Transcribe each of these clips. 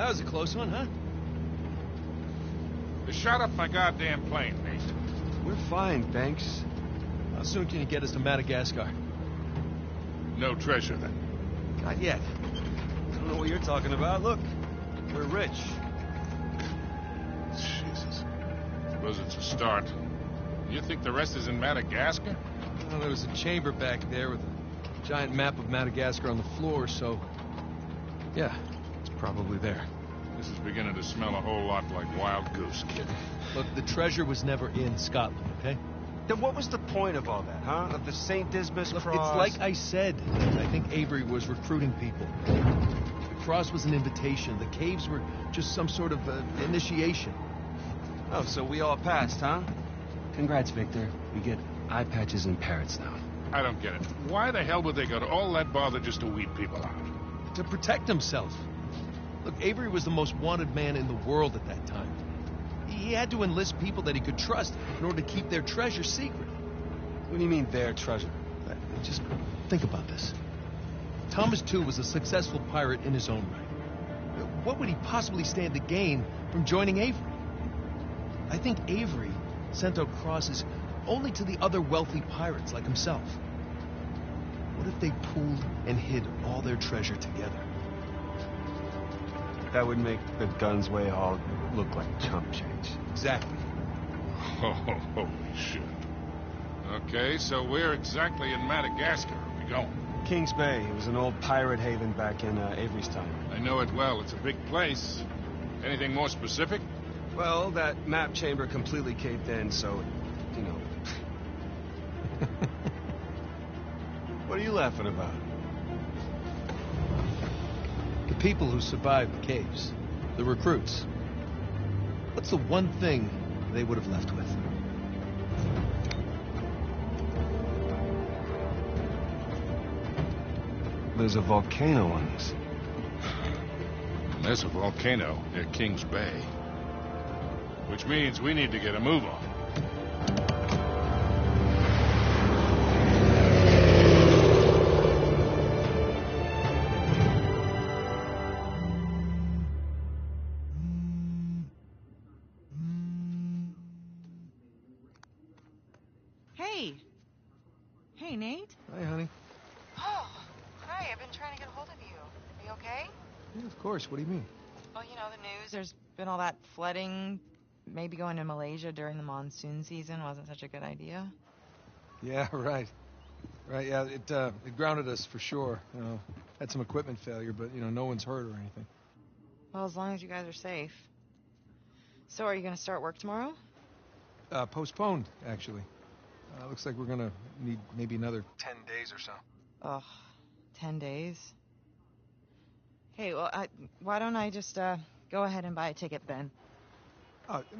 was a close one, huh? They shot up my goddamn plane, Nate. We're fine, thanks. How soon can you get us to Madagascar? No treasure, then. Not yet. I don't know what you're talking about. Look, we're rich. Jesus. Suppose it's a start. You think the rest is in Madagascar? Well, there was a chamber back there with a giant map of Madagascar on the floor, so... yeah, it's probably there. This is beginning to smell a whole lot like wild goose, kid. Look, the treasure was never in Scotland, okay? Then what was the point of all that, huh? Of the St. Dismas Look, cross? it's like I said. I think Avery was recruiting people. The cross was an invitation. The caves were just some sort of initiation. Oh, so we all passed, huh? Congrats, Victor. We get eye patches and parrots now. I don't get it. Why the hell would they go to all that bother just to weed people out? To protect himself. Look, Avery was the most wanted man in the world at that time. He had to enlist people that he could trust in order to keep their treasure secret. What do you mean, their treasure? Just think about this. Thomas, too, was a successful pirate in his own right. What would he possibly stand to gain from joining Avery? I think Avery sent out crosses only to the other wealthy pirates like himself. What if they pooled and hid all their treasure together? That would make the guns way hauled look like chump change. Exactly. Oh, holy shit. Okay, so where exactly in Madagascar are we going? Kings Bay. It was an old pirate haven back in Avery's time. I know it well. It's a big place. Anything more specific? Well, that map chamber completely caved in, so, you know. What are you laughing about? The people who survived the caves, the recruits. What's the one thing they would have left with? There's a volcano on this. There's a volcano near Kings Bay. Which means we need to get a move on. Hey, Nate. Hi, honey. Oh, hi. I've been trying to get a hold of you. Are you okay? Yeah, of course. What do you mean? Well, you know, the news. There's been all that flooding. Maybe going to Malaysia during the monsoon season wasn't such a good idea. Yeah, right. Right, yeah, it grounded us for sure. You know, had some equipment failure, but, you know, no one's hurt or anything. Well, as long as you guys are safe. So are you going to start work tomorrow? Postponed, actually. Looks like we're gonna need maybe another 10 days or so. Ugh, 10 days? Hey, well, why don't I just, go ahead and buy a ticket then?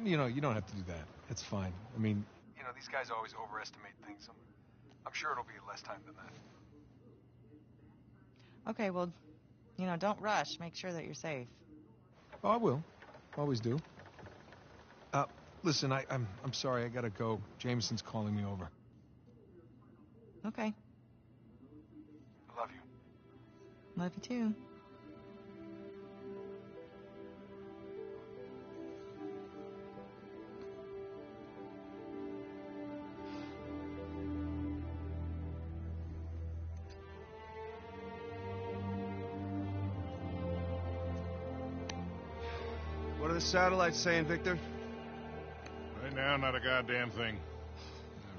You know, you don't have to do that. It's fine. I mean, you know, these guys always overestimate things. I'm sure it'll be less time than that. Okay, well, you know, don't rush. Make sure that you're safe. Oh, I will. Always do. Listen, I'm sorry. I gotta go. Jameson's calling me over. Okay. I love you. Love you too. What are the satellites saying, Victor? Right now, not a goddamn thing.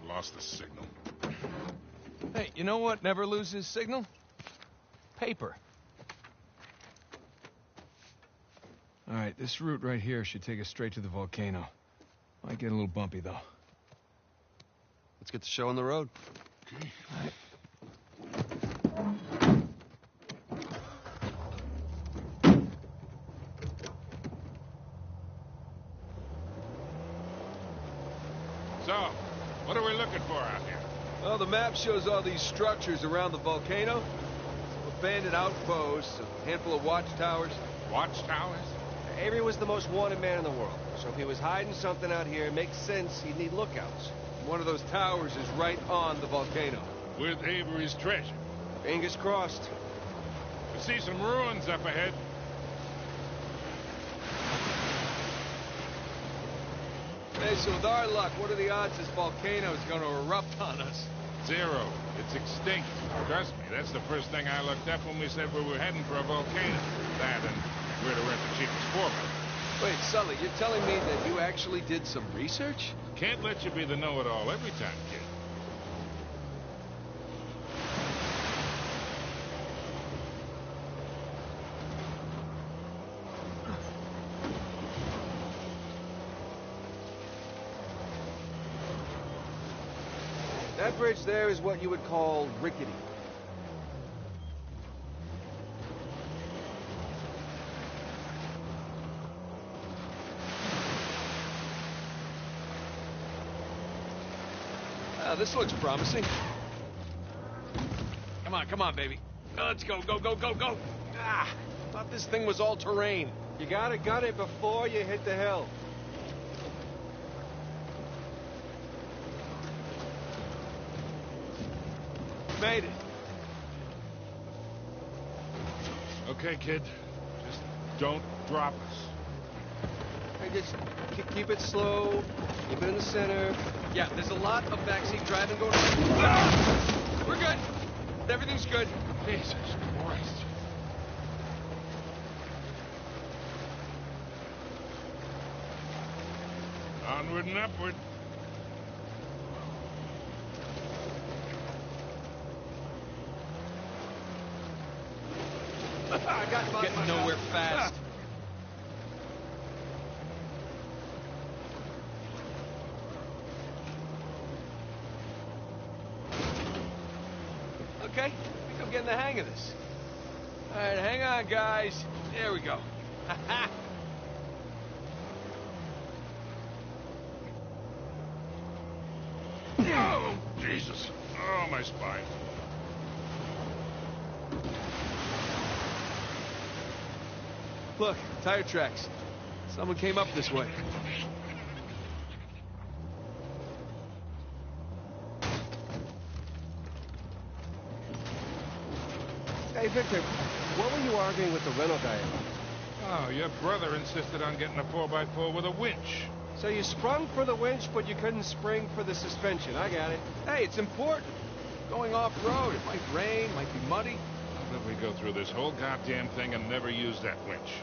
I've lost the signal. Hey, you know what never loses signal? Paper. All right, this route right here should take us straight to the volcano. Might get a little bumpy, though. Let's get the show on the road. Okay. All right. So, what are we looking for out here? Well, the map shows all these structures around the volcano. Some abandoned outposts, a handful of watchtowers. Watchtowers? Avery was the most wanted man in the world, so if he was hiding something out here, it makes sense he'd need lookouts. One of those towers is right on the volcano. With Avery's treasure. Fingers crossed. We see some ruins up ahead. Hey, so with our luck, what are the odds this volcano is going to erupt on us? 0. It's extinct. Trust me, that's the first thing I looked up when we said we were heading for a volcano. That and where to rent the cheapest 4x. Wait, Sully, you're telling me that you actually did some research? Can't let you be the know-it-all every time, kid. That bridge there is what you would call rickety. This looks promising. Come on, baby. Let's go, go, go, go, go. Thought this thing was all terrain. You gotta gun it before you hit the hill. Made it. Okay, kid. Just don't drop us. Hey, just keep it slow. Keep it in the center. Yeah, there's a lot of backseat driving going on. We're good. Everything's good. Jesus Christ. Onward and upward. I got getting nowhere fast. Okay, I think I'm getting the hang of this. All right, hang on, guys. There we go. Oh, Jesus. Oh, my spine. Look, tire tracks. Someone came up this way. Hey, Victor, what were you arguing with the rental guy about? Oh, your brother insisted on getting a 4x4 with a winch. So you sprung for the winch, but you couldn't spring for the suspension. I got it. Hey, it's important. Going off-road, it might rain, might be muddy. How did we go through this whole goddamn thing and never use that winch?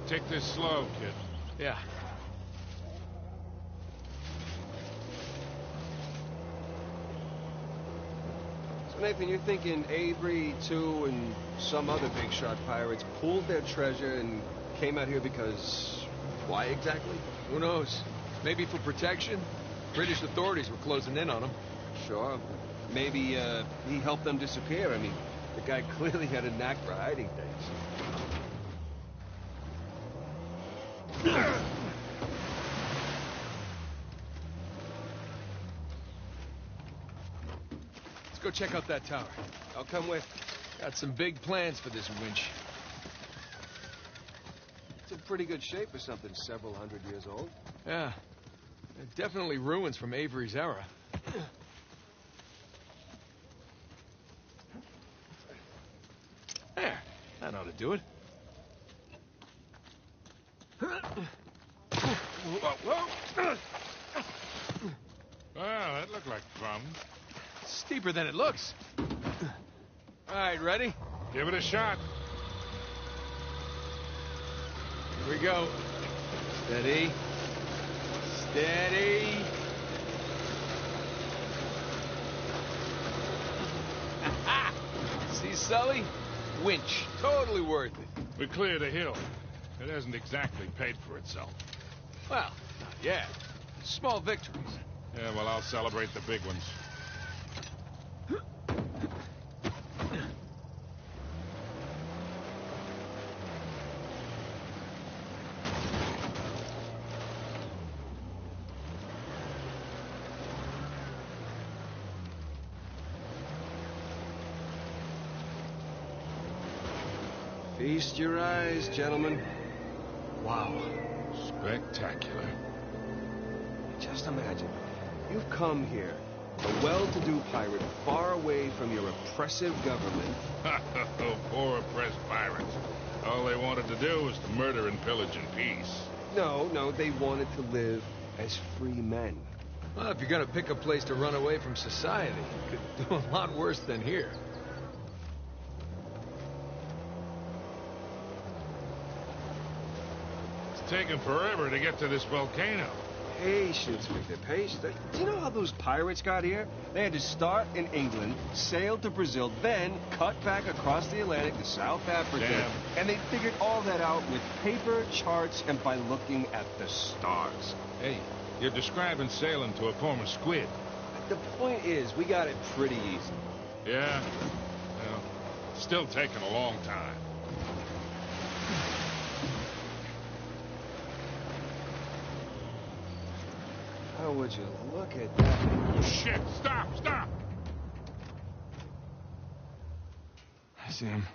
Take this slow, kid. Yeah. So, Nathan, you're thinking Avery, too, and some other big shot pirates pooled their treasure and came out here because... why exactly? Who knows? Maybe for protection? British authorities were closing in on them. Sure. Maybe, he helped them disappear. I mean, the guy clearly had a knack for hiding things. Let's go check out that tower. I'll come with. Got some big plans for this winch. It's in pretty good shape for something several hundred years old. Yeah. Definitely ruins from Avery's era. to do it. Well, that looked like fun. Steeper than it looks. All right, ready? Give it a shot. Here we go. Steady. Steady. See, Sully? Winch. Totally worth it. We cleared a hill. It hasn't exactly paid for itself. Well, not yet. Small victories. Yeah, well, I'll celebrate the big ones. Feast your eyes, gentlemen. Wow. Spectacular. Just imagine. You've come here, a well-to-do pirate far away from your oppressive government. Poor oppressed pirates. All they wanted to do was to murder and pillage in peace. No, they wanted to live as free men. Well, if you're gonna pick a place to run away from society, you could do a lot worse than here. It's taken forever to get to this volcano. Patience, Victor, patience. Do you know how those pirates got here? They had to start in England, sail to Brazil, then cut back across the Atlantic to South Africa. Damn. And they figured all that out with paper, charts, and by looking at the stars. Hey, you're describing sailing to a former squid. The point is, we got it pretty easy. Yeah? Well, still taking a long time. How would you look at that? Oh, shit! Stop! Stop! I see him.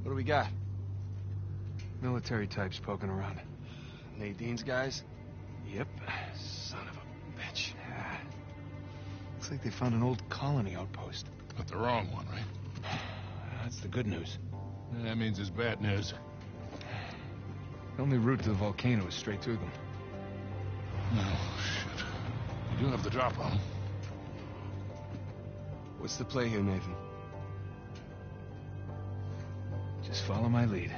What do we got? Military types poking around. Nadine's guys? Yep. Son of a bitch. Yeah. Looks like they found an old colony outpost. But the wrong one, right? That's the good news. That means it's bad news. The only route to the volcano is straight through them. Oh, shit. You do have the drop on 'em. What's the play here, Nathan? Just follow my lead.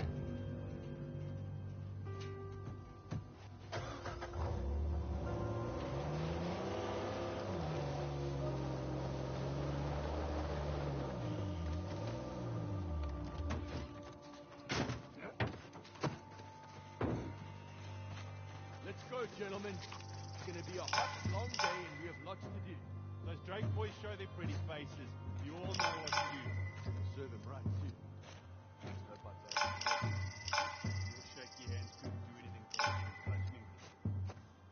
Let's go, gentlemen. It's gonna be a hot, long day, and we have lots to do. Those Drake boys show their pretty faces. You all know what to do. Serve them right, too. No buts, You'll shake your hands, couldn't do anything for them in touch me.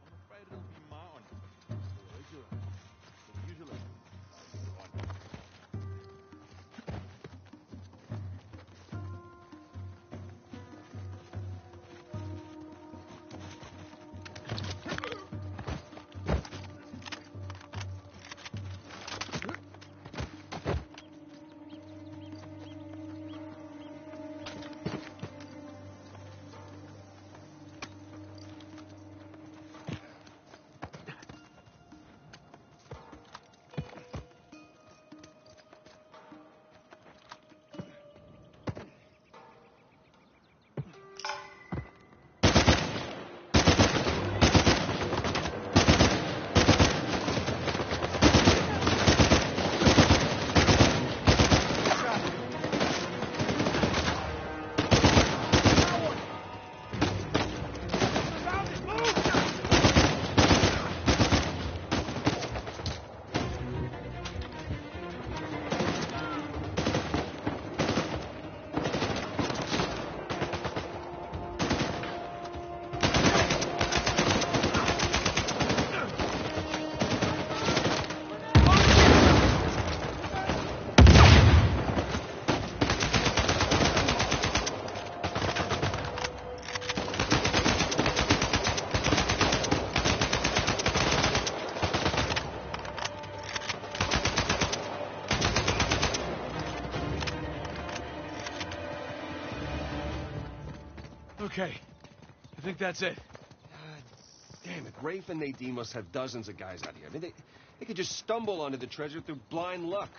I'm afraid it'll be my honor. Always your own. But usually, your honor. Okay. I think that's it. Damn it, Rafe and Nadine must have dozens of guys out here. I mean, they could just stumble onto the treasure through blind luck.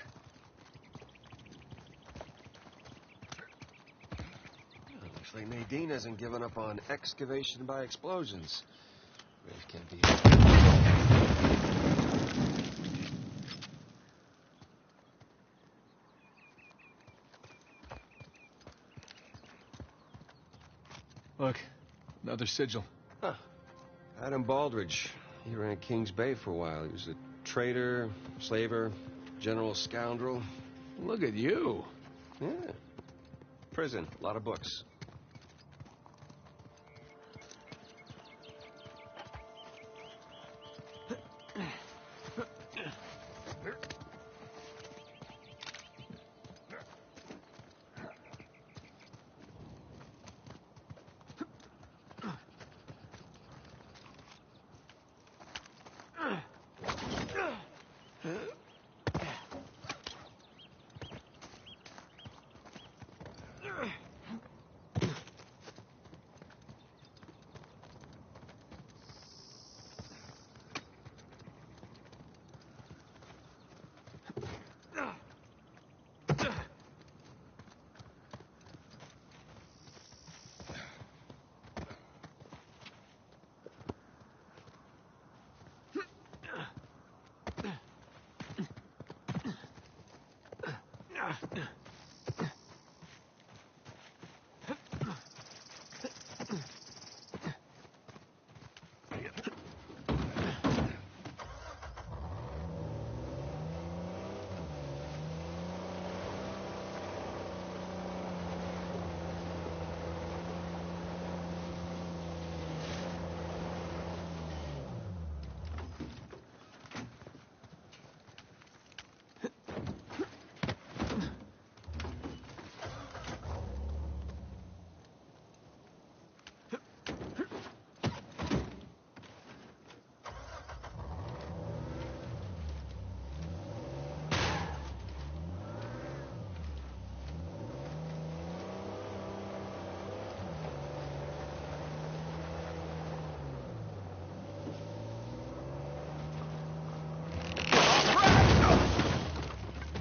Well, looks like Nadine hasn't given up on excavation by explosions. Rafe can't be... Look, another sigil. Huh. Adam Baldridge. He ran Kings Bay for a while. He was a trader, slaver, general scoundrel. Look at you. Yeah. Prison. A lot of books.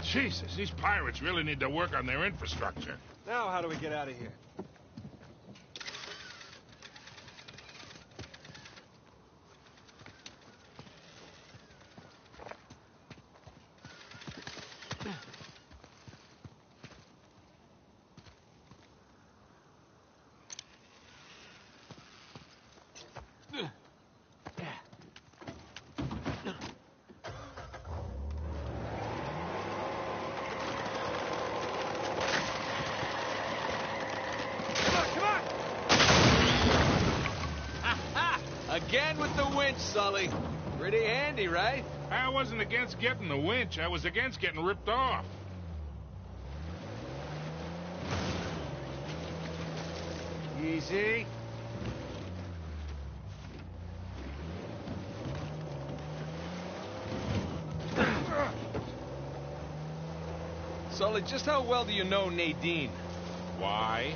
Jesus, these pirates really need to work on their infrastructure. Now, how do we get out of here? Again with the winch, Sully. Pretty handy, right? I wasn't against getting the winch. I was against getting ripped off. Easy. Sully, just how well do you know Nadine? Why?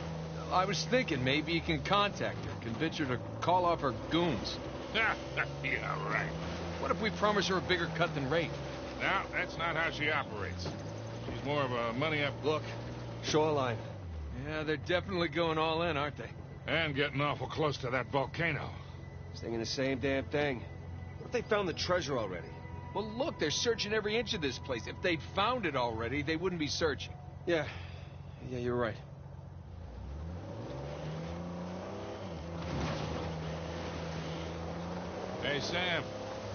I was thinking maybe you can contact her, convince her to call off her goons. Yeah, right. What if we promise her a bigger cut than Rafe? No, that's not how she operates. She's more of a money-up Look, shoreline. Yeah, they're definitely going all in, aren't they? and getting awful close to that volcano. Thinking the same damn thing. What if they found the treasure already? Well, look, they're searching every inch of this place. If they'd found it already, they wouldn't be searching. Yeah, you're right. Hey, Sam,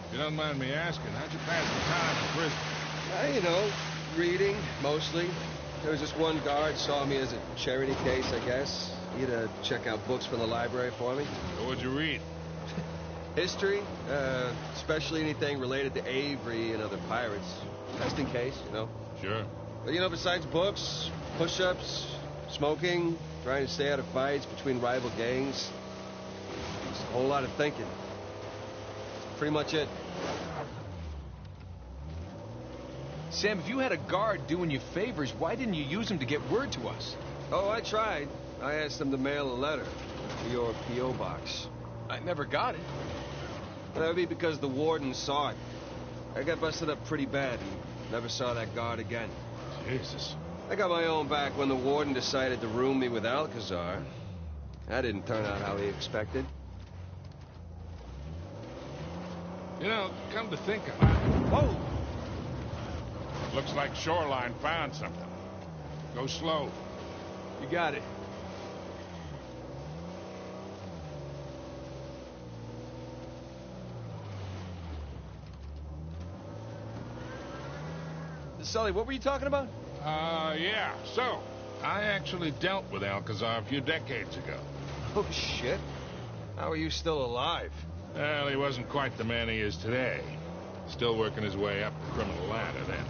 if you don't mind me asking, how'd you pass the time in prison? You know, reading, mostly. There was this one guard saw me as a charity case, I guess. He'd check out books from the library for me. So what'd you read? History, especially anything related to Avery and other pirates. Just in case, you know. Sure. But, besides books, push-ups, smoking, trying to stay out of fights between rival gangs, just a whole lot of thinking. Pretty much it. Sam, if you had a guard doing you favors, why didn't you use him to get word to us? Oh, I tried. I asked them to mail a letter. your P.O. box. I never got it. That would be because the warden saw it. I got busted up pretty bad and never saw that guard again. Jesus. I got my own back when the warden decided to room me with Alcazar. That didn't turn out how he expected. You know, come to think of it. Whoa! Looks like Shoreline found something. Go slow. You got it. Sully, what were you talking about? Yeah. So, I actually dealt with Alcazar a few decades ago. Oh, shit. How are you still alive? Well, he wasn't quite the man he is today. Still working his way up the criminal ladder then.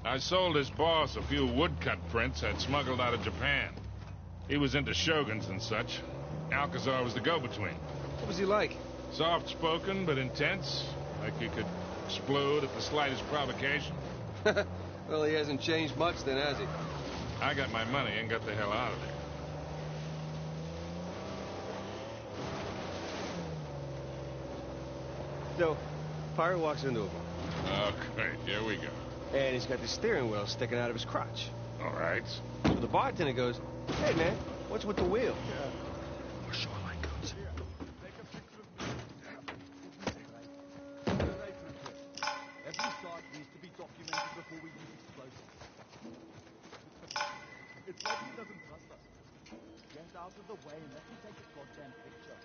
I sold his boss a few woodcut prints I'd smuggled out of Japan. He was into shoguns and such. Alcazar was the go-between. What was he like? Soft-spoken but intense, like you could explode at the slightest provocation. Well, he hasn't changed much then, has he? I got my money and got the hell out of there. So, Pirate walks into a bar, Oh, great. Here we go. and he's got the steering wheel sticking out of his crotch. All right. So the bartender goes, "Hey, man, what's with the wheel?" Where Shoreline goes. Every site needs to be documented before we use explosives. It's like he doesn't trust us. Get out of the way and let me take a goddamn picture.